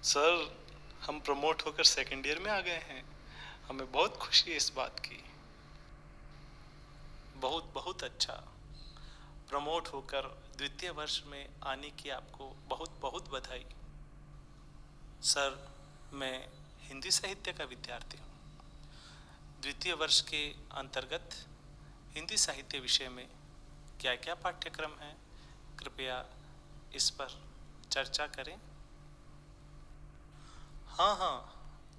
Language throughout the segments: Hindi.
सर, हम प्रमोट होकर सेकंड ईयर में आ गए हैं। हमें बहुत खुशी है इस बात की। बहुत बहुत अच्छा। प्रमोट होकर द्वितीय वर्ष में आने की आपको बहुत बहुत बधाई। सर, मैं हिंदी साहित्य का विद्यार्थी हूँ। द्वितीय वर्ष के अंतर्गत हिंदी साहित्य विषय में क्या क्या पाठ्यक्रम हैं, कृपया इस पर चर्चा करें। हाँ हाँ,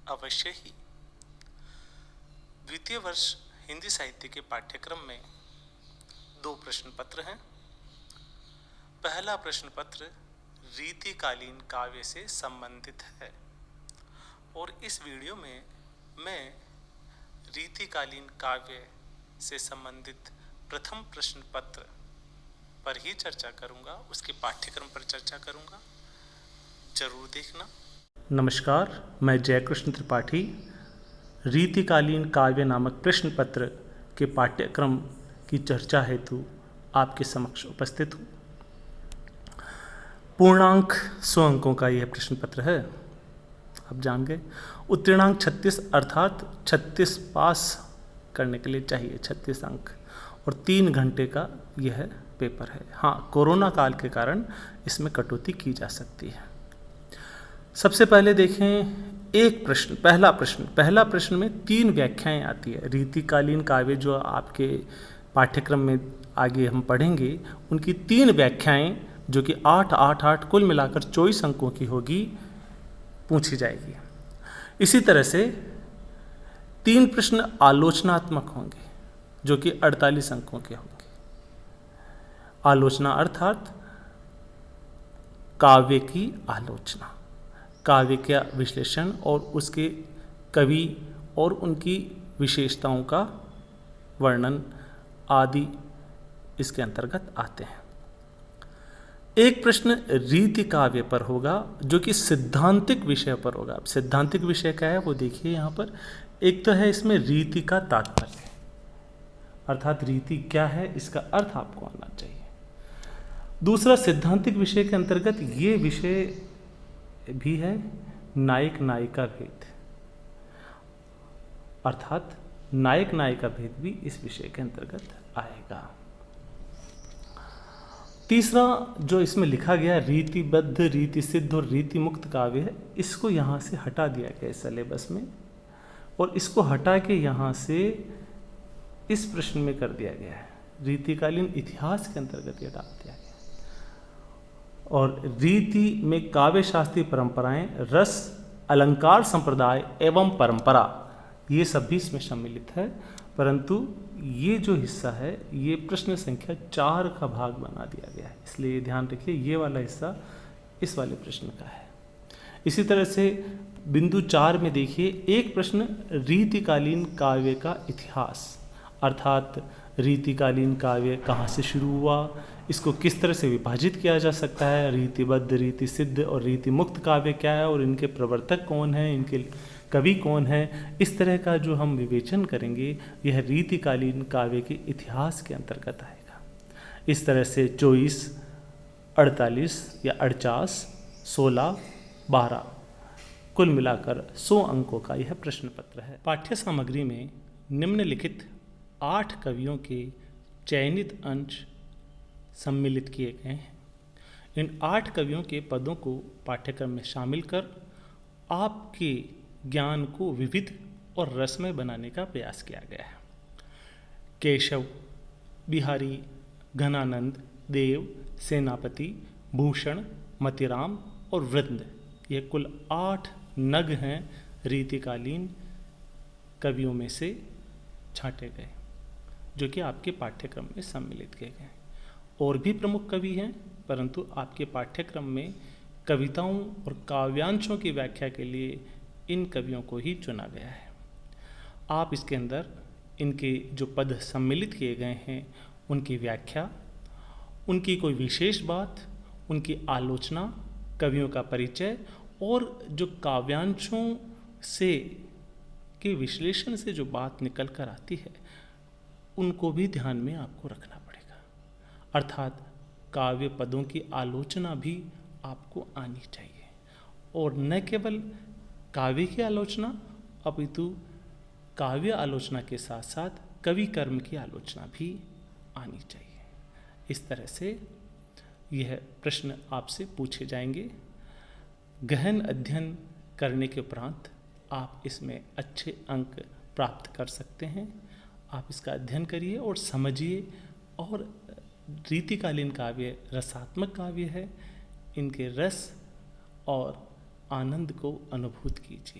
अवश्य ही। द्वितीय वर्ष हिंदी साहित्य के पाठ्यक्रम में 2 प्रश्न पत्र हैं। पहला प्रश्न पत्र रीतिकालीन काव्य से संबंधित है और इस वीडियो में मैं रीतिकालीन काव्य से संबंधित प्रथम प्रश्न पत्र पर ही चर्चा करूंगा, उसके पाठ्यक्रम पर चर्चा करूंगा। जरूर देखना। नमस्कार, मैं जयकृष्ण त्रिपाठी रीतिकालीन काव्य नामक प्रश्न पत्र के पाठ्यक्रम की चर्चा हेतु आपके समक्ष उपस्थित हूँ। पूर्णांक 100 अंकों का यह प्रश्न पत्र है। आप जान गए, उत्तीर्णांक 36 अर्थात 36 पास करने के लिए चाहिए 36 अंक और 3 घंटे का यह पेपर है। हाँ, कोरोना काल के कारण इसमें कटौती की जा सकती है। सबसे पहले देखें एक प्रश्न, पहला प्रश्न में 3 व्याख्याएं आती है। रीतिकालीन काव्य जो आपके पाठ्यक्रम में आगे हम पढ़ेंगे, उनकी 3 व्याख्याएं जो कि 8 कुल मिलाकर 24 अंकों की होगी, पूछी जाएगी। इसी तरह से 3 प्रश्न आलोचनात्मक होंगे जो कि 48 अंकों के होंगे। आलोचना अर्थात काव्य की आलोचना, काव्य का विश्लेषण और उसके कवि और उनकी विशेषताओं का वर्णन आदि इसके अंतर्गत आते हैं। एक प्रश्न रीति काव्य पर होगा जो कि सिद्धांतिक विषय पर होगा। अब सिद्धांतिक विषय क्या है वो देखिए यहाँ पर। एक तो है इसमें रीति का तात्पर्य, अर्थात रीति क्या है इसका अर्थ आपको आना चाहिए। दूसरा, सिद्धांतिक विषय के अंतर्गत ये विषय भी है नायक नायिका भेद, अर्थात नायक नायिका भेद भी इस विषय के अंतर्गत आएगा। तीसरा जो इसमें लिखा गया रीतिबद्ध, रीति सिद्ध और रीति मुक्त काव्य है, इसको यहाँ से हटा दिया गया सिलेबस में और इसको हटा के यहाँ से इस प्रश्न में कर दिया गया है। रीतिकालीन इतिहास के अंतर्गत यह डाल दिया गया और रीति में काव्य शास्त्रीय परंपराएं, रस, अलंकार संप्रदाय एवं परंपरा, ये सब भी इसमें सम्मिलित है। परंतु ये जो हिस्सा है ये प्रश्न संख्या 4 का भाग बना दिया गया है, इसलिए ध्यान रखिए ये वाला हिस्सा इस वाले प्रश्न का है। इसी तरह से बिंदु 4 में देखिए एक प्रश्न रीतिकालीन काव्य का इतिहास, अर्थात रीतिकालीन काव्य कहाँ से शुरू हुआ, इसको किस तरह से विभाजित किया जा सकता है, रीतिबद्ध, रीति सिद्ध और रीति मुक्त काव्य क्या है और इनके प्रवर्तक कौन हैं, इनके कवि कौन है, इस तरह का जो हम विवेचन करेंगे यह रीतिकालीन काव्य के इतिहास के अंतर्गत आएगा। इस तरह से 24, 48 या 49, 16, 12 कुल मिलाकर 100 अंकों का यह प्रश्न पत्र है। पाठ्य सामग्री में निम्नलिखित 8 कवियों के चयनित अंश सम्मिलित किए गए हैं। इन 8 कवियों के पदों को पाठ्यक्रम में शामिल कर आपके ज्ञान को विविध और रसमय बनाने का प्रयास किया गया है। केशव, बिहारी, घनानंद, देव, सेनापति, भूषण, मतिराम और वृंद, ये कुल 8 नग हैं रीतिकालीन कवियों में से छांटे गए जो कि आपके पाठ्यक्रम में सम्मिलित किए गए। और भी प्रमुख कवि हैं, परंतु आपके पाठ्यक्रम में कविताओं और काव्यांशों की व्याख्या के लिए इन कवियों को ही चुना गया है। आप इसके अंदर इनके जो पद सम्मिलित किए गए हैं उनकी व्याख्या, उनकी कोई विशेष बात, उनकी आलोचना, कवियों का परिचय और जो काव्यांशों से के विश्लेषण से जो बात निकल कर आती है उनको भी ध्यान में आपको रखना पड़ेगा। अर्थात काव्य पदों की आलोचना भी आपको आनी चाहिए और न केवल काव्य की आलोचना अपितु काव्य आलोचना के साथ साथ कवि कर्म की आलोचना भी आनी चाहिए। इस तरह से यह प्रश्न आपसे पूछे जाएंगे। गहन अध्ययन करने के उपरांत आप इसमें अच्छे अंक प्राप्त कर सकते हैं। आप इसका अध्ययन करिए और समझिए, और रीतिकालीन काव्य रसात्मक काव्य है, इनके रस और आनंद को अनुभूत कीजिए।